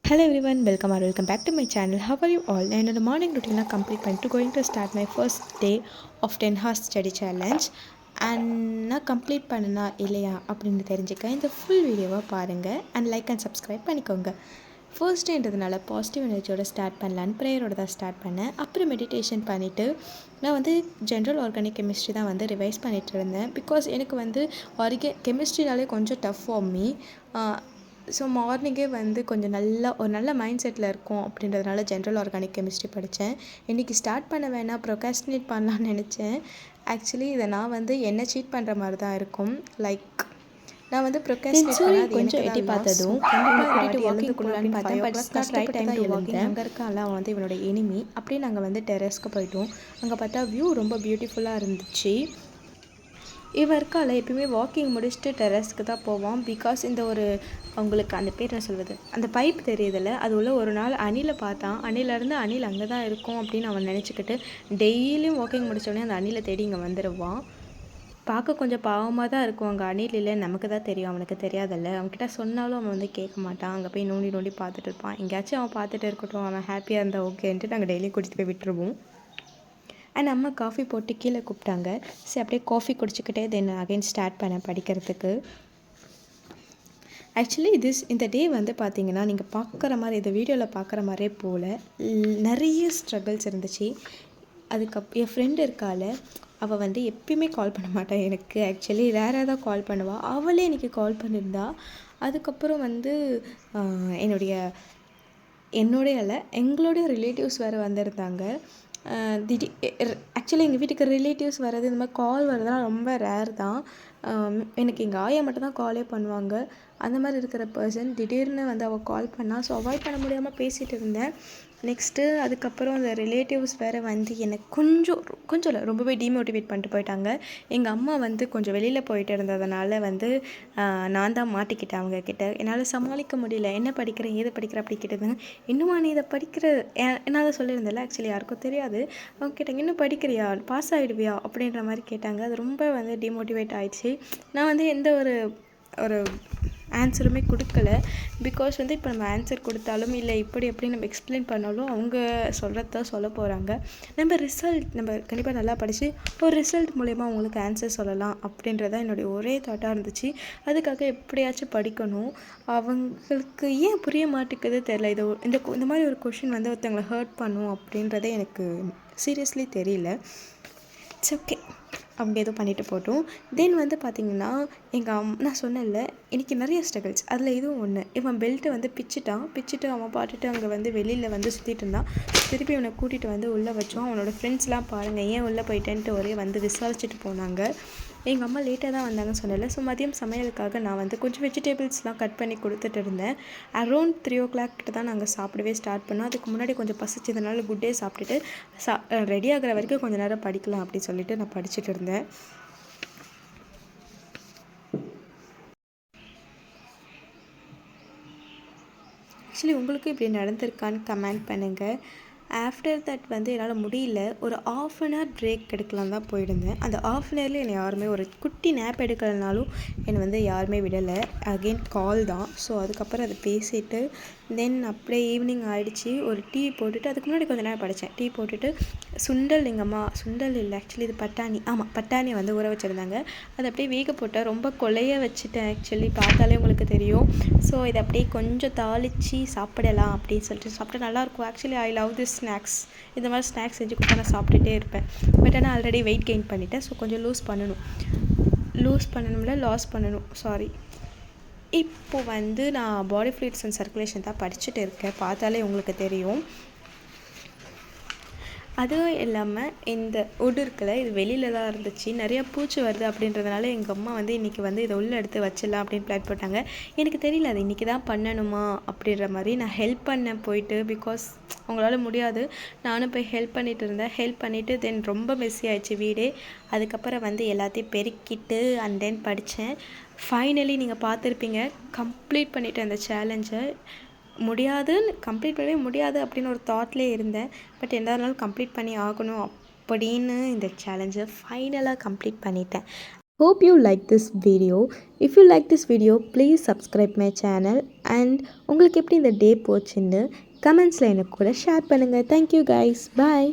Hello everyone, welcome back to my channel. How are you all? நான் என்னோட morning ரொட்டீனாக complete பண்ணிட்டு going to start my first day of 10 hours study challenge. And நான் complete பண்ணனா இல்லையா அப்படின்னு தெரிஞ்சுக்க இந்த ஃபுல் வீடியோவை பாருங்கள் அண்ட் லைக் அண்ட் சப்ஸ்கிரைப் பண்ணிக்கோங்க. ஃபர்ஸ்ட் டேன்றதுனால பாசிட்டிவ் எனர்ஜியோட ஸ்டார்ட் பண்ணலான்னு ப்ரேயரோட தான் ஸ்டார்ட் பண்ணேன். அப்புறம் மெடிடேஷன் பண்ணிவிட்டு நான் வந்து ஜென்ரல் ஆர்கானிக் கெமிஸ்ட்ரி தான் வந்து ரிவைஸ் பண்ணிகிட்டு இருந்தேன். பிகாஸ் எனக்கு வந்து கெமிஸ்ட்ரினாலே கொஞ்சம் டஃப் ஃபார் மீ. ஸோ மார்னிங்கே வந்து கொஞ்சம் ஒரு நல்ல மைண்ட் செட்டில் இருக்கும் அப்படின்றதுனால ஜென்ரல் ஆர்கானிக் கெமிஸ்ட்ரி படித்தேன். இன்றைக்கி ஸ்டார்ட் பண்ண வேணாம், ப்ரொகாஸ்டினேட் பண்ணலான்னு நினச்சேன். ஆக்சுவலி இதை நான் வந்து என்ன சீட் பண்ணுற மாதிரி தான் இருக்கும். லைக் நான் வந்து ப்ரொகாஸ்டினேட் கொஞ்சம் எட்டி பார்த்ததும் வாக்கிங் போகலான்னு பார்த்தேன். பட் கஷ்டப்பட்டு தான் எழுந்தேன். அங்கே இருக்கான்ல அவன் வந்து இவனோட எனிமி. அப்படியே நாங்கள் வந்து டெரஸ்க்கு போயிட்டோம். அங்கே பார்த்தா வியூ ரொம்ப பியூட்டிஃபுல்லாக இருந்துச்சு. இவன் இருக்கால எப்பயுமே வாக்கிங் முடிச்சுட்டு டெரஸ்க்கு தான் போவான். பிகாஸ் இந்த அவங்களுக்கு அந்த பேர் என்ன சொல்வது, அந்த பைப் தெரியுதில்ல, அது உள்ள ஒரு நாள் அணிலை பார்த்தான். அணிலேருந்து அணில் அங்கே தான் இருக்கும் அப்படின்னு அவன் நினச்சிக்கிட்டு டெய்லியும் வாக்கிங் முடித்தோடனே அந்த அணிலை தேடி இங்கே வந்துடுவான். பார்க்க கொஞ்சம் பாவமாக தான் இருக்கும். அங்கே அணில் இல்லை, நமக்கு தான் தெரியும், அவனுக்கு தெரியாதல்ல. அவன்கிட்ட சொன்னாலும் அவன் வந்து கேட்க மாட்டான். அங்கே போய் நோண்டி பார்த்துட்டு இருப்பான். எங்கேயாச்சும் அவன் பார்த்துட்டு இருக்கட்டும், அவன் ஹாப்பியாக இருந்தால் ஓகேன்ட்டு நாங்கள் டெய்லியும் கூட்டிகிட்டு போய் விட்டுருவோம். அண்ட் அம்மா காஃபி போட்டு கீழே கூப்பிட்டாங்க. சரி அப்படியே காஃபி குடிச்சிக்கிட்டே தென் அகைன் ஸ்டார்ட் பண்ணேன் படிக்கிறதுக்கு. ஆக்சுவலி இந்த டே வந்து பார்த்திங்கன்னா நீங்கள் பார்க்குற மாதிரி இந்த வீடியோவில் பார்க்குற மாதிரியே போல் நிறைய ஸ்ட்ரகிள்ஸ் இருந்துச்சு. என் ஃப்ரெண்டு இருக்காள், அவள் வந்து எப்பயுமே கால் பண்ண மாட்டாள் எனக்கு. ஆக்சுவலி ரேராக தான் கால் பண்ணுவாள். அவளே எனக்கு கால் பண்ணியிருந்தா. அதுக்கப்புறம் வந்து எங்களுடைய ரிலேட்டிவ்ஸ் வேறு வந்திருந்தாங்க. ஆக்சுவலி எங்கள் வீட்டுக்கு ரிலேட்டிவ்ஸ் வர்றது, இந்த மாதிரி கால் வர்றதுலாம் ரொம்ப ரேர் தான். எனக்கு எங்கள் ஆயா மட்டும்தான் காலே பண்ணுவாங்க. அந்த மாதிரி இருக்கிற பர்சன் திடீர்னு வந்து அவள் கால் பண்ணால், ஸோ அவாய்ட் பண்ண முடியாமல் பேசிகிட்டு இருந்தேன். நெக்ஸ்ட்டு அதுக்கப்புறம் அந்த ரிலேட்டிவ்ஸ் வேறு வந்து எனக்கு கொஞ்சம் இல்லை, ரொம்பவே டிமோட்டிவேட் பண்ணிட்டு போயிட்டாங்க. எங்கள் அம்மா வந்து கொஞ்சம் வெளியில் போயிட்டு இருந்ததுனால வந்து நான் தான் மாட்டிக்கிட்டேன் அவங்கக்கிட்ட. என்னால் சமாளிக்க முடியல. என்ன படிக்கிறேன், ஏது படிக்கிறேன் அப்படி கேட்டதுங்க. இன்னுமா நீ இதை படிக்கிற, என்னால் சொல்லியிருந்தேன்ல, ஆக்சுவலி யாருக்கும் தெரியாது. அவங்க கேட்டாங்க, இன்னும் படிக்கிறியா, பாஸ் ஆகிடுவியா அப்படின்ற மாதிரி கேட்டாங்க. அது ரொம்ப வந்து டிமோட்டிவேட் ஆகிடுச்சு. நான் வந்து எந்த ஒரு ஆன்சருமே கொடுக்கல. பிகாஸ் வந்து இப்போ நம்ம ஆன்சர் கொடுத்தாலும் இல்லை இப்படி எப்படி நம்ம எக்ஸ்பிளைன் பண்ணாலும் அவங்க சொல்கிறது தான் சொல்ல போகிறாங்க. நம்ம கண்டிப்பாக நல்லா படித்து ஒரு ரிசல்ட் மூலயமா அவங்களுக்கு ஆன்சர் சொல்லலாம் அப்படின்றதான் என்னுடைய ஒரே தாட்டாக இருந்துச்சு. அதுக்காக எப்படியாச்சும் படிக்கணும். அவங்களுக்கு ஏன் புரிய மாட்டேங்குது தெரில. இந்த மாதிரி ஒரு கொஷின் வந்து ஒருத்தவங்களை ஹர்ட் பண்ணும் அப்படின்றதே எனக்கு சீரியஸ்லி தெரியல. இட்ஸ் ஓகே, அவங்க ஏதோ பண்ணிட்டு போட்டோம். தென் வந்து பார்த்திங்கன்னா நான் சொன்னேன்ல, எனக்கு நிறைய ஸ்ட்ரகிள்ஸ், அதில் இதுவும் ஒன்று. இவன் பெல்ட்டை வந்து பிச்சுட்டு அவன் பாட்டுட்டு அங்கே வந்து வெளியில் வந்து சுற்றிட்டு இருந்தான். திருப்பி இவனை கூட்டிகிட்டு வந்து உள்ளே வச்சோம். அவனோட ஃப்ரெண்ட்ஸ்லாம் பாருங்கள் ஏன் உள்ளே போயிட்டேன்ட்டு ஒரே வந்து விசாரிச்சுட்டு போனாங்க. எங்கள் அம்மா லேட்டாக தான் வந்தாங்கன்னு சொன்னல. ஸோ மதியம் சமையலுக்காக நான் வந்து கொஞ்சம் வெஜிடபிள்ஸ்லாம் கட் பண்ணி கொடுத்துட்டு இருந்தேன். அரௌண்ட் 3 o'clock கிட்ட தான் நாங்கள் சாப்பிடவே ஸ்டார்ட் பண்ணோம். அதுக்கு முன்னாடி கொஞ்சம் பசிச்சதுனால குட்டே சாப்பிட்டுட்டு ரெடி ஆகிற வரைக்கும் கொஞ்சம் நேரம் படிக்கலாம் அப்படின்னு சொல்லிட்டு நான் படிச்சுட்டு இருந்தேன். ஆக்சுவலி உங்களுக்கு இப்படி நடந்திருக்கான்னு கமெண்ட் பண்ணுங்கள். ஆஃப்டர் தட் வந்து என்னால் முடியல. ஒரு 1/2 an hour பிரேக் எடுக்கலாம் தான் போயிருந்தேன். அந்த 1/2 an hourலேயே என்னை யாருமே ஒரு குட்டி நேப் எடுக்கலைனாலும் என்னை வந்து யாருமே விடலை. அகெயின் கால் தான். ஸோ அதுக்கப்புறம் அதை பேசிவிட்டு தென் அப்படியே ஈவினிங் ஆகிடுச்சி. ஒரு டீ போட்டுட்டு அதுக்கு முன்னாடி கொஞ்சம் நேரம் படித்தேன். டீ போட்டுட்டு சுண்டல் சுண்டல் இல்லை, ஆக்சுவலி இது பட்டாணி வந்து ஊற வச்சுருந்தாங்க. அதை அப்படியே வேக போட்டேன். ரொம்ப கொலைய வச்சுட்டேன். ஆக்சுவலி பார்த்தாலே உங்களுக்கு தெரியும். ஸோ இதை அப்படியே கொஞ்சம் தாளித்து சாப்பிடலாம் அப்படின்னு சொல்லிட்டு சாப்பிட்டா நல்லாயிருக்கும். Actually I love this snacks. இந்த மாதிரி ஸ்நாக்ஸ் செஞ்சு கொடுத்தா நான் சாப்பிட்டுட்டே இருப்பேன். பட் ஆனால் ஆல்ரெடி வெயிட் கெயின் பண்ணிட்டேன். ஸோ கொஞ்சம் லாஸ் பண்ணணும். சாரி. இப்போ வந்து நான் பாடி ஃப்ளூயிட்ஸ் அண்ட் சர்க்குலேஷன் தான் படிச்சுட்டு இருக்கேன். பார்த்தாலே உங்களுக்கு தெரியும். அதுவும் இல்லாமல் இந்த உட் இருக்குல்ல, இது வெளியில் தான் இருந்துச்சு. நிறையா பூச்சி வருது அப்படின்றதுனால எங்கள் அம்மா வந்து இன்றைக்கி வந்து இதை உள்ளே எடுத்து வச்சிடலாம் அப்படின்னு பிளான் போட்டாங்க. எனக்கு தெரியல அது இன்றைக்கி தான் பண்ணணுமா அப்படின்ற மாதிரி. நான் ஹெல்ப் பண்ணேன் போயிட்டு. பிகாஸ் அவங்களால முடியாது. நானும் போய் ஹெல்ப் பண்ணிவிட்டு தென் ரொம்ப மெஸ்ஸி ஆயிடுச்சு வீடே. அதுக்கப்புறம் வந்து எல்லாத்தையும் பெருக்கிட்டு அண்ட் தென் படித்தேன். ஃபைனலி நீங்கள் பார்த்துருப்பீங்க, கம்ப்ளீட் பண்ணிவிட்டேன் அந்த சேலஞ்சை. கம்ப்ளீட் பண்ணவே முடியாது அப்படின்னு ஒரு தாட்லேயே இருந்தேன். பட் எந்த இருந்தாலும் கம்ப்ளீட் பண்ணி ஆகணும் அப்படின்னு இந்த சேலஞ்சை ஃபைனலாக கம்ப்ளீட் பண்ணிட்டேன். Hope you like this video. If you like this video, please subscribe my channel and உங்களுக்கு எப்படி இந்த டே போச்சுன்னு கமெண்ட்ஸில் எனக்கு கூட ஷேர் பண்ணுங்கள். Thank you guys. Bye.